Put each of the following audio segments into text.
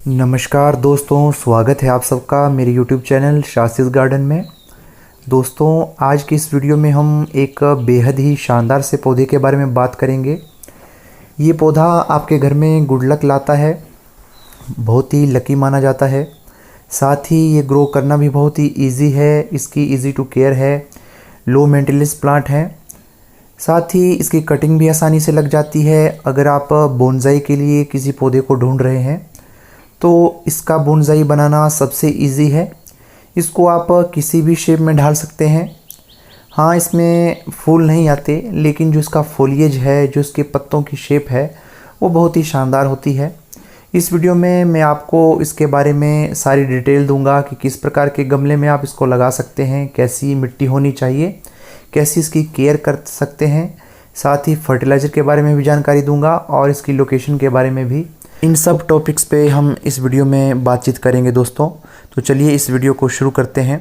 नमस्कार दोस्तों, स्वागत है आप सबका मेरे YouTube चैनल शास्त्रीज गार्डन में। दोस्तों, आज की इस वीडियो में हम एक बेहद ही शानदार से पौधे के बारे में बात करेंगे। ये पौधा आपके घर में गुड लक लाता है, बहुत ही लकी माना जाता है। साथ ही ये ग्रो करना भी बहुत ही इजी है, इसकी इजी टू केयर है, लो मेंटेनेंस प्लांट है। साथ ही इसकी कटिंग भी आसानी से लग जाती है। अगर आप बोनसाई के लिए किसी पौधे को ढूंढ रहे हैं तो इसका बोनसाई बनाना सबसे इजी है। इसको आप किसी भी शेप में ढाल सकते हैं। हाँ, इसमें फूल नहीं आते, लेकिन जो इसका फोलिएज है, जो इसके पत्तों की शेप है, वो बहुत ही शानदार होती है। इस वीडियो में मैं आपको इसके बारे में सारी डिटेल दूंगा कि किस प्रकार के गमले में आप इसको लगा सकते हैं, कैसी मिट्टी होनी चाहिए, कैसी इसकी केयर कर सकते हैं। साथ ही फर्टिलाइज़र के बारे में भी जानकारी दूंगा और इसकी लोकेशन के बारे में भी। इन सब टॉपिक्स पे हम इस वीडियो में बातचीत करेंगे दोस्तों। तो चलिए इस वीडियो को शुरू करते हैं।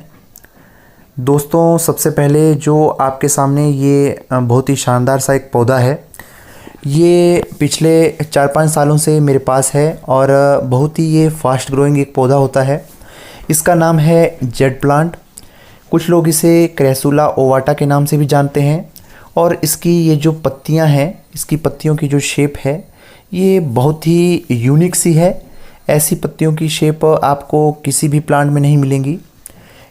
दोस्तों, सबसे पहले जो आपके सामने ये बहुत ही शानदार सा एक पौधा है, ये पिछले 4-5 सालों से मेरे पास है और बहुत ही ये फास्ट ग्रोइंग एक पौधा होता है। इसका नाम है जेड प्लांट। कुछ लोग इसे क्रैसुला ओवाटा के नाम से भी जानते हैं। और इसकी ये जो पत्तियां हैं, इसकी पत्तियों की जो शेप है, ये बहुत ही यूनिक सी है। ऐसी पत्तियों की शेप आपको किसी भी प्लांट में नहीं मिलेंगी।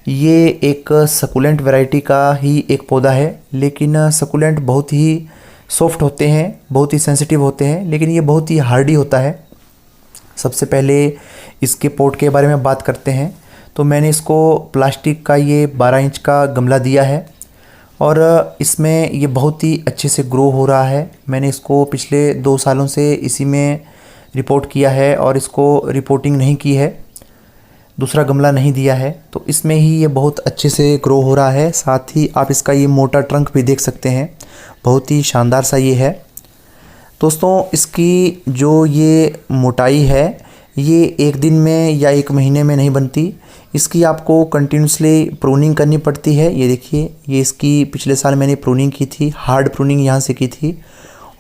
ये एक सकुलेंट वैरायटी का ही एक पौधा है, लेकिन सकुलेंट बहुत ही सॉफ्ट होते हैं, बहुत ही सेंसिटिव होते हैं, लेकिन ये बहुत ही हार्डी होता है। सबसे पहले इसके पॉट के बारे में बात करते हैं। तो मैंने इसको प्लास्टिक का ये 12 इंच का गमला दिया है और इसमें ये बहुत ही अच्छे से ग्रो हो रहा है। मैंने इसको पिछले 2 सालों से इसी में रिपोर्ट किया है और इसको रिपोर्टिंग नहीं की है, दूसरा गमला नहीं दिया है। तो इसमें ही ये बहुत अच्छे से ग्रो हो रहा है। साथ ही आप इसका ये मोटा ट्रंक भी देख सकते हैं, बहुत ही शानदार सा ये है। दोस्तों, इसकी जो ये मोटाई है, ये एक दिन में या एक महीने में नहीं बनती। इसकी आपको कंटिन्यूसली प्रूनिंग करनी पड़ती है। ये देखिए, ये इसकी पिछले साल मैंने प्रूनिंग की थी, हार्ड प्रूनिंग यहाँ से की थी।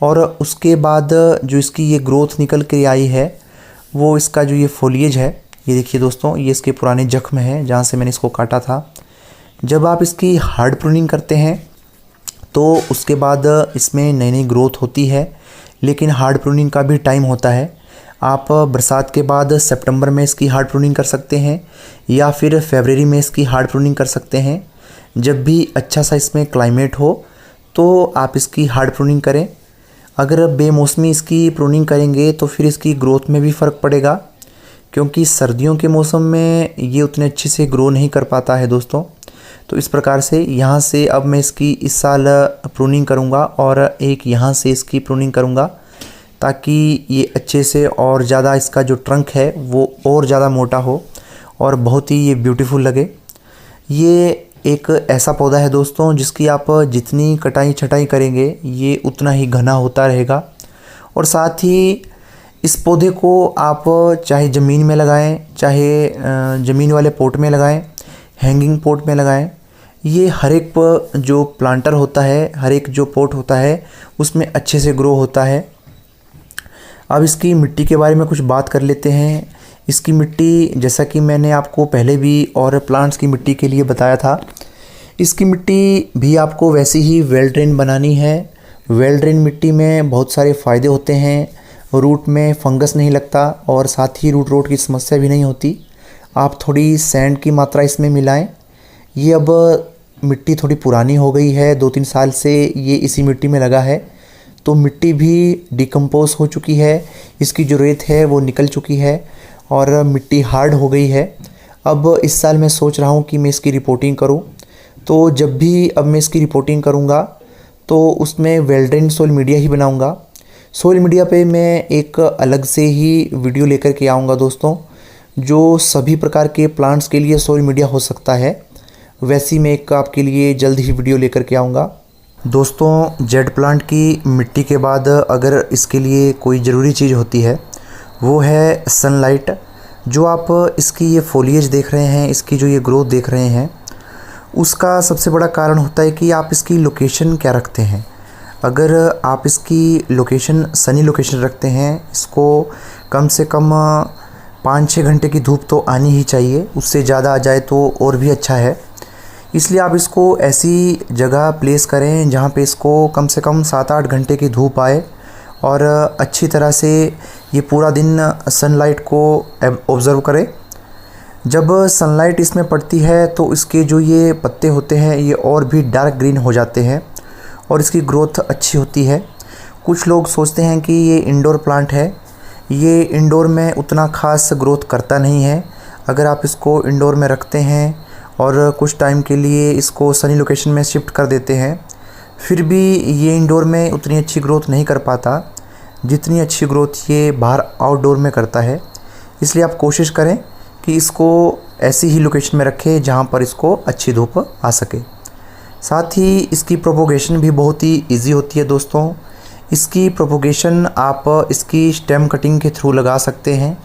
और उसके बाद जो इसकी ये ग्रोथ निकल के आई है, वो इसका जो ये फोलिएज है, ये देखिए दोस्तों, ये इसके पुराने जख्म हैं जहाँ से मैंने इसको काटा था। जब आप इसकी हार्ड प्रूनिंग करते हैं तो उसके बाद इसमें नई नई ग्रोथ होती है, लेकिन हार्ड प्रूनिंग का भी टाइम होता है। आप बरसात के बाद सितंबर में इसकी हार्ड प्रूनिंग कर सकते हैं या फिर फरवरी में इसकी हार्ड प्रूनिंग कर सकते हैं। जब भी अच्छा सा इसमें क्लाइमेट हो तो आप इसकी हार्ड प्रूनिंग करें। अगर बेमौसमी इसकी प्रूनिंग करेंगे तो फिर इसकी ग्रोथ में भी फ़र्क पड़ेगा, क्योंकि सर्दियों के मौसम में ये उतने अच्छे से ग्रो नहीं कर पाता है दोस्तों। तो इस प्रकार से यहाँ से अब मैं इसकी इस साल प्रूनिंग करूँगा और एक यहाँ से इसकी प्रूनिंग करूँगा, ताकि ये अच्छे से और ज़्यादा इसका जो ट्रंक है वो और ज़्यादा मोटा हो और बहुत ही ये ब्यूटीफुल लगे। ये एक ऐसा पौधा है दोस्तों, जिसकी आप जितनी कटाई छटाई करेंगे ये उतना ही घना होता रहेगा। और साथ ही इस पौधे को आप चाहे ज़मीन में लगाएं, चाहे ज़मीन वाले पॉट में लगाएं, हैंगिंग पॉट में लगाएं, ये हर एक जो प्लांटर होता है, हर एक जो पॉट होता है, उसमें अच्छे से ग्रो होता है। अब इसकी मिट्टी के बारे में कुछ बात कर लेते हैं। इसकी मिट्टी, जैसा कि मैंने आपको पहले भी और प्लांट्स की मिट्टी के लिए बताया था, इसकी मिट्टी भी आपको वैसी ही वेल ड्रेन बनानी है। वेल ड्रेन मिट्टी में बहुत सारे फ़ायदे होते हैं। रूट में फंगस नहीं लगता और साथ ही रूट रोट की समस्या भी नहीं होती। आप थोड़ी सैंड की मात्रा इसमें मिलाएं। ये अब मिट्टी थोड़ी पुरानी हो गई है, 2-3 साल से ये इसी मिट्टी में लगा है, तो मिट्टी भी डिकम्पोज हो चुकी है, इसकी जो रेत है वो निकल चुकी है और मिट्टी हार्ड हो गई है। अब इस साल मैं सोच रहा हूँ कि मैं इसकी रिपोर्टिंग करूँ। तो जब भी अब मैं इसकी रिपोर्टिंग करूँगा तो उसमें वेल ड्रेन सोइल मीडिया ही बनाऊँगा। सोइल मीडिया पे मैं एक अलग से ही वीडियो लेकर के आऊँगा दोस्तों, जो सभी प्रकार के प्लांट्स के लिए सोइल मीडिया हो सकता है। वैसी मैं एक आपके लिए जल्द ही वीडियो लेकर के आऊँगा। दोस्तों, जेड प्लांट की मिट्टी के बाद अगर इसके लिए कोई ज़रूरी चीज़ होती है, वो है सनलाइट। जो आप इसकी ये फोलिएज देख रहे हैं, इसकी जो ये ग्रोथ देख रहे हैं, उसका सबसे बड़ा कारण होता है कि आप इसकी लोकेशन क्या रखते हैं। अगर आप इसकी लोकेशन सनी लोकेशन रखते हैं, इसको कम से कम 5-6 घंटे की धूप तो आनी ही चाहिए, उससे ज़्यादा आ जाए तो और भी अच्छा है। इसलिए आप इसको ऐसी जगह प्लेस करें जहाँ पे इसको कम से कम 7-8 घंटे की धूप आए और अच्छी तरह से ये पूरा दिन सनलाइट को ऑब्ज़र्व करे। जब सनलाइट इसमें पड़ती है तो इसके जो ये पत्ते होते हैं ये और भी डार्क ग्रीन हो जाते हैं और इसकी ग्रोथ अच्छी होती है। कुछ लोग सोचते हैं कि ये इंडोर प्लांट है, ये इंडोर में उतना ख़ास ग्रोथ करता नहीं है। अगर आप इसको इंडोर में रखते हैं और कुछ टाइम के लिए इसको सनी लोकेशन में शिफ्ट कर देते हैं, फिर भी ये इंडोर में उतनी अच्छी ग्रोथ नहीं कर पाता जितनी अच्छी ग्रोथ ये बाहर आउटडोर में करता है। इसलिए आप कोशिश करें कि इसको ऐसी ही लोकेशन में रखें जहाँ पर इसको अच्छी धूप आ सके। साथ ही इसकी प्रोपोगेशन भी बहुत ही इजी होती है दोस्तों। इसकी प्रोपोगेशन आप इसकी स्टेम कटिंग के थ्रू लगा सकते हैं।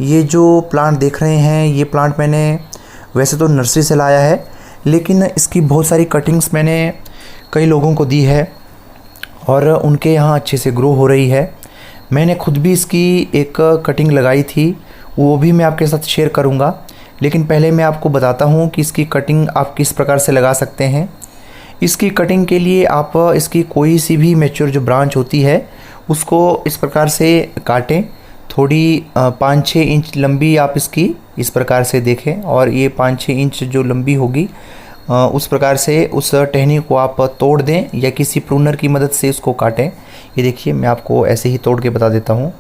ये जो प्लांट देख रहे हैं ये प्लांट मैंने वैसे तो नर्सरी से लाया है, लेकिन इसकी बहुत सारी कटिंग्स मैंने कई लोगों को दी है और उनके यहाँ अच्छे से ग्रो हो रही है। मैंने खुद भी इसकी एक कटिंग लगाई थी, वो भी मैं आपके साथ शेयर करूँगा। लेकिन पहले मैं आपको बताता हूँ कि इसकी कटिंग आप किस प्रकार से लगा सकते हैं। इसकी कटिंग के लिए आप इसकी कोई सी भी मैच्योर जो ब्रांच होती है उसको इस प्रकार से काटें। थोड़ी 5-6 इंच लंबी आप इसकी इस प्रकार से देखें और ये 5-6 इंच जो लंबी होगी उस प्रकार से उस टहनी को आप तोड़ दें या किसी प्रूनर की मदद से इसको काटें। ये देखिए मैं आपको ऐसे ही तोड़ के बता देता हूँ।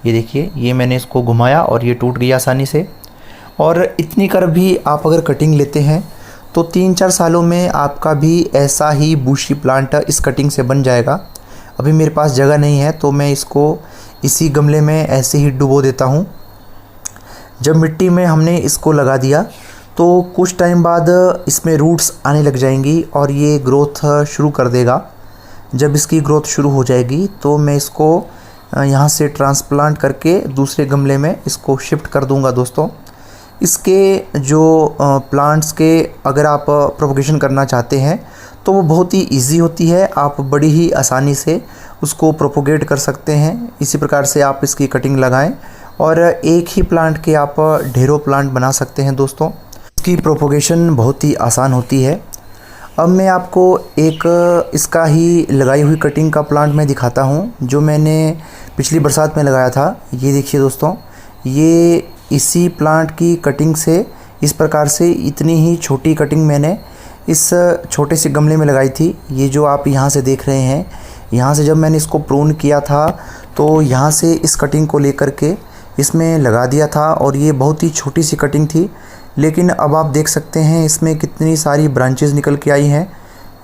ये देखिए ये मैंने इसको घुमाया और ये टूट गया आसानी से। और इतनी कर भी आप अगर कटिंग लेते हैं तो 3-4 सालों में आपका भी ऐसा ही बूशी प्लांट इस कटिंग से बन जाएगा। अभी मेरे पास जगह नहीं है तो मैं इसको इसी गमले में ऐसे ही डुबो देता हूँ। जब मिट्टी में हमने इसको लगा दिया तो कुछ टाइम बाद इसमें रूट्स आने लग जाएंगी और ये ग्रोथ शुरू कर देगा। जब इसकी ग्रोथ शुरू हो जाएगी तो मैं इसको यहाँ से ट्रांसप्लांट करके दूसरे गमले में इसको शिफ्ट कर दूँगा दोस्तों। इसके जो प्लांट्स के अगर आप प्रोपगेशन करना चाहते हैं तो वो बहुत ही इजी होती है, आप बड़ी ही आसानी से उसको प्रोपोगेट कर सकते हैं। इसी प्रकार से आप इसकी कटिंग लगाएं और एक ही प्लांट के आप ढेरों प्लांट बना सकते हैं दोस्तों। इसकी प्रोपोगेशन बहुत ही आसान होती है। अब मैं आपको एक इसका ही लगाई हुई कटिंग का प्लांट मैं दिखाता हूँ जो मैंने पिछली बरसात में लगाया था। ये देखिए दोस्तों, ये इसी प्लांट की कटिंग से इस प्रकार से इतनी ही छोटी कटिंग मैंने इस छोटे से गमले में लगाई थी। ये जो आप यहाँ से देख रहे हैं, यहाँ से जब मैंने इसको प्रून किया था तो यहाँ से इस कटिंग को लेकर के इसमें लगा दिया था और ये बहुत ही छोटी सी कटिंग थी। लेकिन अब आप देख सकते हैं इसमें कितनी सारी ब्रांचेस निकल के आई हैं।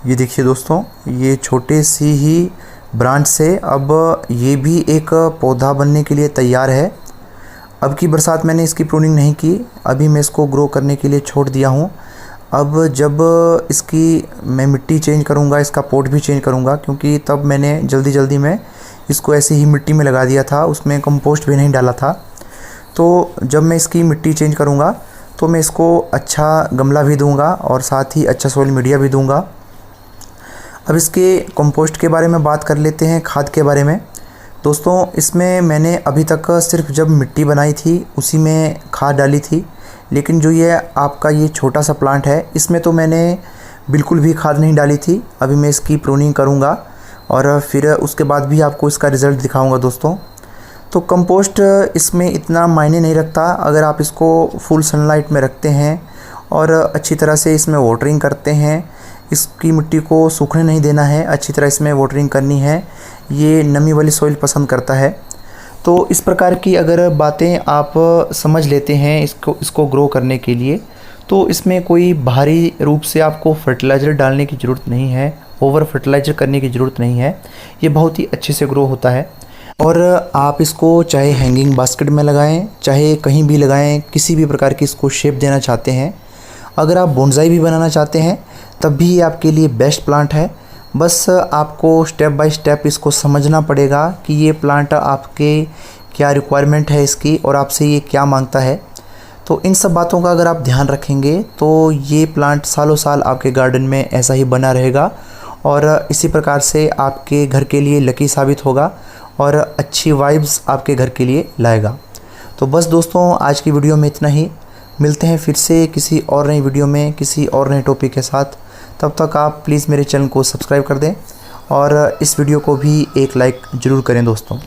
ये देखिए दोस्तों, ये छोटे सी ही ब्रांच से अब ये भी एक पौधा बनने के लिए तैयार है। अब की बरसात मैंने इसकी प्रूनिंग नहीं की, अभी मैं इसको ग्रो करने के लिए छोड़ दिया हूँ। अब जब इसकी मैं मिट्टी चेंज करूँगा, इसका पोट भी चेंज करूँगा, क्योंकि तब मैंने जल्दी में इसको ऐसे ही मिट्टी में लगा दिया था, उसमें कंपोस्ट भी नहीं डाला था। तो जब मैं इसकी मिट्टी चेंज करूँगा तो मैं इसको अच्छा गमला भी दूंगा और साथ ही अच्छा सॉइल मीडिया भी दूंगा। अब इसके कंपोस्ट के बारे में बात कर लेते हैं, खाद के बारे में। दोस्तों इसमें मैंने अभी तक सिर्फ जब मिट्टी बनाई थी उसी में खाद डाली थी, लेकिन जो ये आपका ये छोटा सा प्लांट है इसमें तो मैंने बिल्कुल भी खाद नहीं डाली थी। अभी मैं इसकी प्रूनिंग करूँगा और फिर उसके बाद भी आपको इसका रिज़ल्ट दिखाऊँगा दोस्तों। तो कंपोस्ट इसमें इतना मायने नहीं रखता। अगर आप इसको फुल सनलाइट में रखते हैं और अच्छी तरह से इसमें वाटरिंग करते हैं, इसकी मिट्टी को सूखने नहीं देना है, अच्छी तरह इसमें वाटरिंग करनी है। ये नमी वाली सॉइल पसंद करता है। तो इस प्रकार की अगर बातें आप समझ लेते हैं इसको ग्रो करने के लिए, तो इसमें कोई बाहरी रूप से आपको फर्टिलाइज़र डालने की ज़रूरत नहीं है, ओवर फर्टिलाइज़र करने की ज़रूरत नहीं है। ये बहुत ही अच्छे से ग्रो होता है। और आप इसको चाहे हैंगिंग बास्केट में लगाएं, चाहे कहीं भी लगाएं, किसी भी प्रकार की इसको शेप देना चाहते हैं, अगर आप बोनसाई भी बनाना चाहते हैं तब भी ये आपके लिए बेस्ट प्लांट है। बस आपको स्टेप बाय स्टेप इसको समझना पड़ेगा कि ये प्लांट आपके क्या रिक्वायरमेंट है इसकी और आपसे ये क्या मांगता है। तो इन सब बातों का अगर आप ध्यान रखेंगे तो ये प्लांट सालों साल आपके गार्डन में ऐसा ही बना रहेगा और इसी प्रकार से आपके घर के लिए लकी साबित होगा और अच्छी वाइब्स आपके घर के लिए लाएगा। तो बस दोस्तों आज की वीडियो में इतना ही। मिलते हैं फिर से किसी और नई वीडियो में किसी और नए टॉपिक के साथ। तब तक आप प्लीज़ मेरे चैनल को सब्सक्राइब कर दें और इस वीडियो को भी एक लाइक ज़रूर करें दोस्तों।